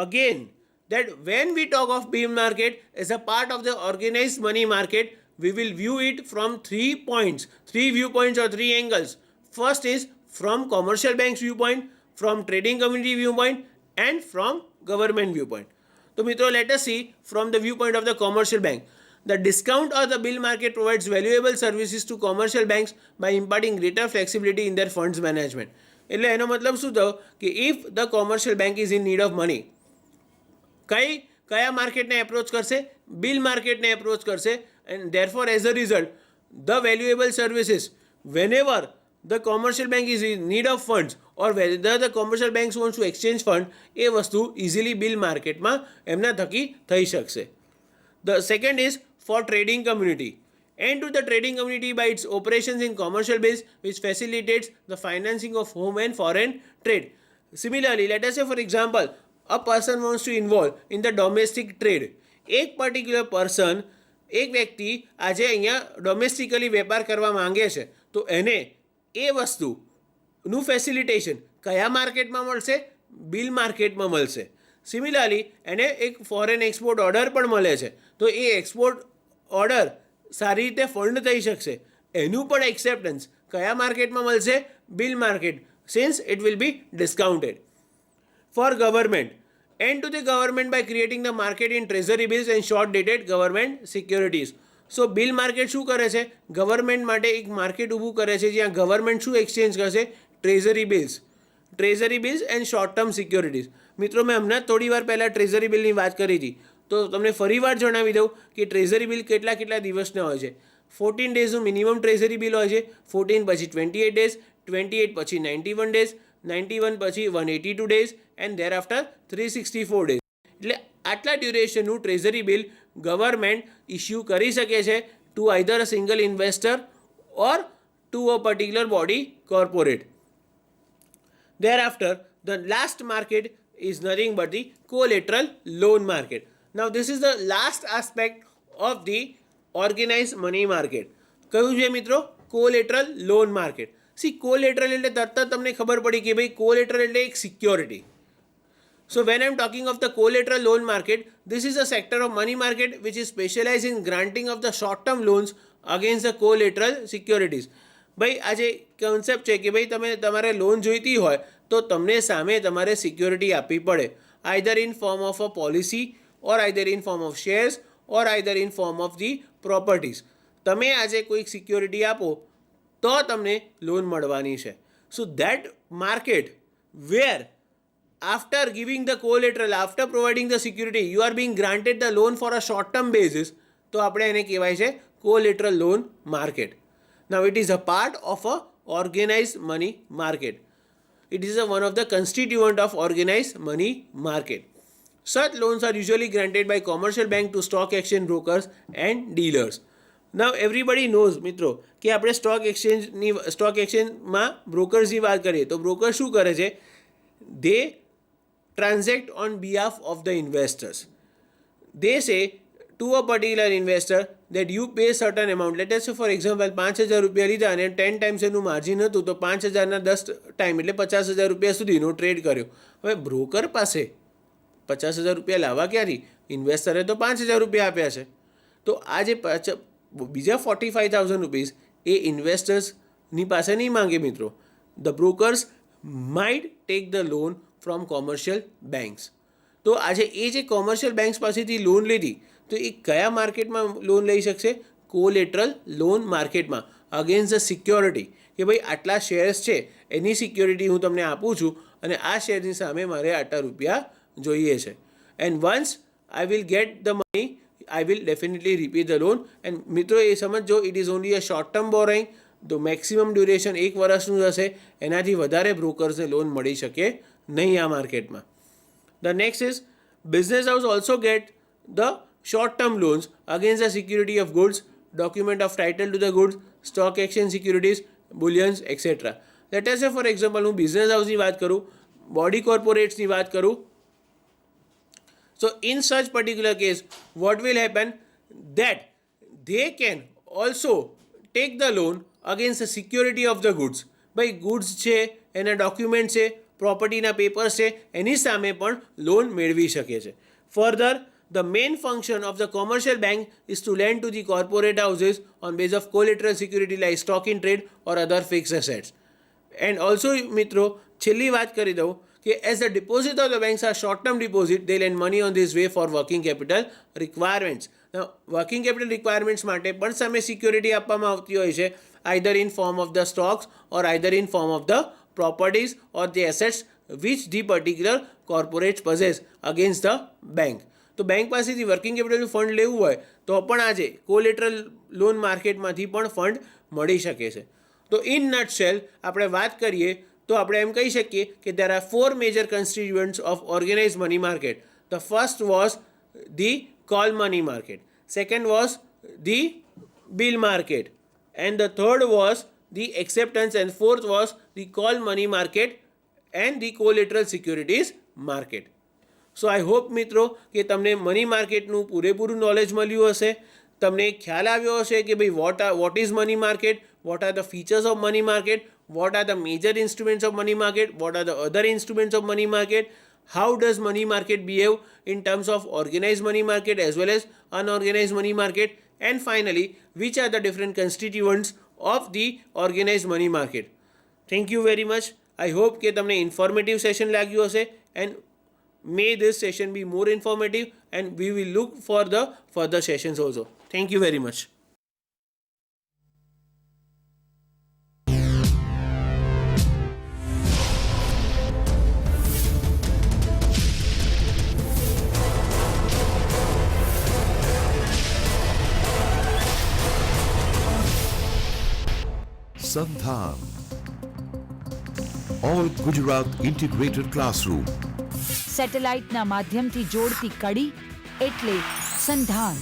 again that when we talk of bill market as a part of the organized money market, we will view it from 3 points, 3 viewpoints or 3 angles. First is from commercial banks viewpoint, from trading community viewpoint, and from government viewpoint. So મિત્રો, let us see from the viewpoint of the commercial bank. The discount or the bill market provides valuable services to commercial banks by imparting greater flexibility in their funds management. એટલે એનો મતલબ શું થયો કે if the commercial bank is in need of money, કયા માર્કેટને approach કરશે? Bill માર્કેટને approach કરશે. And therefore as a result the valuable services whenever the commercial bank is in need of funds or whether the commercial banks wants to exchange fund, એ વસ્તુ easily bill માર્કેટમાં એમના થકી થઈ શકશે. The second is for trading community and to the trading community by its operations in commercial bills, which facilitates the financing of home and foreign trade. Similarly, let us say for example a person wants to involve in the domestic trade. એક particular person, એક વ્યક્તિ આજે અહીંયા ડોમેસ્ટિકલી વેપાર કરવા માંગે છે, તો એને એ વસ્તુનું ફેસિલિટેશન કયા માર્કેટમાં મળશે? બિલ માર્કેટમાં મળશે. સિમિલરલી એને એક ફોરેન એક્સપોર્ટ ઓર્ડર પણ મળે છે, તો એ એક્સપોર્ટ ઓર્ડર સારી રીતે ફંડ થઈ શકશે. એનું પણ એક્સેપ્ટન્સ કયા માર્કેટમાં મળશે? Bill market, since it will be discounted. For government and to the government by creating the market in treasury bills and short dated government securities. So bill market શું કરે છે? ગવર્મેન્ટ માટે એક માર્કેટ ઊભું કરે છે જ્યાં ગવર્મેન્ટ શું એક્સચેન્જ કરશે? Treasury bills and short term securities. મિત્રો, મેં હમણાં થોડી વાર પહેલાં ટ્રેઝરી બિલની વાત કરી હતી, તો તમને ફરીવાર જણાવી દઉં કે ટ્રેઝરી બિલ કેટલા કેટલા દિવસના હોય છે. 14 ડેઝનું મિનિમમ ટ્રેઝરી બિલ હોય છે, 14 પછી 28 ડેઝ, 28 પછી 91 ડેઝ, 91 પછી 182 days and thereafter 364 days. એટલે આટલા ડ્યુરેશનનું ટ્રેઝરી બિલ ગવર્મેન્ટ ઇસ્યુ કરી શકે છે to either a single investor or to a particular body corporate. Thereafter, the last market is nothing but the collateral loan market. Now, this is the last aspect of the organized money market. કયું છે મિત્રો? collateral loan market. C collateral એટલે તરત તમને ખબર પડી કે ભાઈ કોલેટરલ એટલે એક security. So when I'm talking of the collateral loan market, this is a sector of money market which is specialized in granting of the short-term loans against the collateral securities. ભાઈ આ જે concept છે કે ભાઈ તમે તમારે loan જોઈતી હોય તો તમને સામે તમારે સિક્યોરિટી આપવી પડે, either in form of a policy or either in form of shares or either in form of the properties. તમે આજે કોઈક સિક્યોરિટી આપો તો તમને લોન મળવાની છે. So that market where after giving the collateral, after providing the security, you are being granted the loan for a short term basis, તો આપણે એને કહેવાય છે collateral loan market. Now it is a part of a organized money market. It is one of the constituent of organized money market. Such loans are usually granted by commercial bank to stock exchange brokers and dealers. Now everybody knows મિત્રો કે આપણે stock એક્સચેન્જમાં બ્રોકર્સની વાત કરીએ તો broker શું કરે છે? They transact on behalf of the investors. They say to a particular investor that you pay certain amount. Let us say for example 5,000 રૂપિયા લીધા અને 10 times એનું માર્જિન હતું, તો 5,000ના 10 ટાઈમ એટલે 50,000 રૂપિયા સુધીનો ટ્રેડ કર્યો. હવે બ્રોકર પાસે 50,000 રૂપિયા લાવવા ક્યાંથી? ઇન્વેસ્ટરે તો 5,000 રૂપિયા આપ્યા છે, તો આ જે બીજા 45,000 રૂપીસ એ ઇન્વેસ્ટર્સની પાસે નહીં માંગે મિત્રો. The brokers might take the loan from commercial banks. તો આજે એ જે કોમર્શિયલ બેંક્સ પાસેથી લોન લીધી તો એ કયા માર્કેટમાં લોન લઈ શકશે? કોલેટરલ લોન માર્કેટમાં અગેન્સ્ટ ધ સિક્યોરિટી, કે ભાઈ આટલા શેર્સ છે એની સિક્યોરિટી હું તમને આપું છું અને આ શેરની સામે મારે આટલા રૂપિયા જોઈએ છે. And once I will get the money I will definitely repay the loan. And મિત્રો એ સમજો, it is only a short term borrowing. તો મેક્સિમમ ડ્યુરેશન 1 વર્ષનું હશે, એનાથી વધારે બ્રોકર્સને લોન મળી શકે નહીં આ માર્કેટમાં. The next is business house also get the short term loans against the security of goods, document of title to the goods, stock exchange securities, બુલિયન્સ et cetera. Let us સે ફોર એક્ઝામ્પલ હું business હાઉસની વાત કરું, body કોર્પોરેટ્સની વાત કરું. So in such particular case, what will happen? That they can also take the loan against the security of the goods. ભાઈ goods છે, એના document છે, પ્રોપર્ટીના પેપર્સ છે એની સામે પણ લોન મેળવી શકે છે. Further, the main function of the commercial bank is to lend to the corporate houses on base of collateral security like stock in trade or other fixed assets. And also મિત્રો છેલ્લી વાત કરી દઉં કે as the deposit of the banks are short term deposit, they lend money on this way for working capital requirements. Now working capital requirements માટે પણ સામે security આપવામાં આવતી હોય છે, either in form of the stocks or either in form of the properties or the assets which the particular corporates possess against the bank. તો bank પાસેથી working કેપિટલનું fund લેવું હોય તો પણ આજે કોલેટરલ લોન માર્કેટમાંથી પણ ફંડ મળી શકે છે. તો ઇન નટશેલ આપણે વાત કરીએ તો આપણે એમ કહી શકીએ કે there are 4 major constituents of organized money market. The first was the call money market, second was the bill market, and the third was the acceptance, and fourth was the call money market and the collateral securities market. So I hope મિત્રો કે તમને money માર્કેટનું પૂરેપૂરું knowledge મળ્યું હશે, તમને ખ્યાલ આવ્યો હશે કે ભાઈ what is money market, what are the features of money market, what are the major instruments of money market, what are the other instruments of money market, how does money market behave in terms of organize money market as well as unorganize money market, and finally which are the different constituents of the organize money market. Thank you very much. I hope કે તમને informative session લાગ્યું હશે, and may this session be more informative, and we will look for the further sessions also. Thank you very much. Sandhan, All Gujarat Integrated Classroom. સેટેલાઇટના માધ્યમથી જોડતી કડી એટલે સંધાન.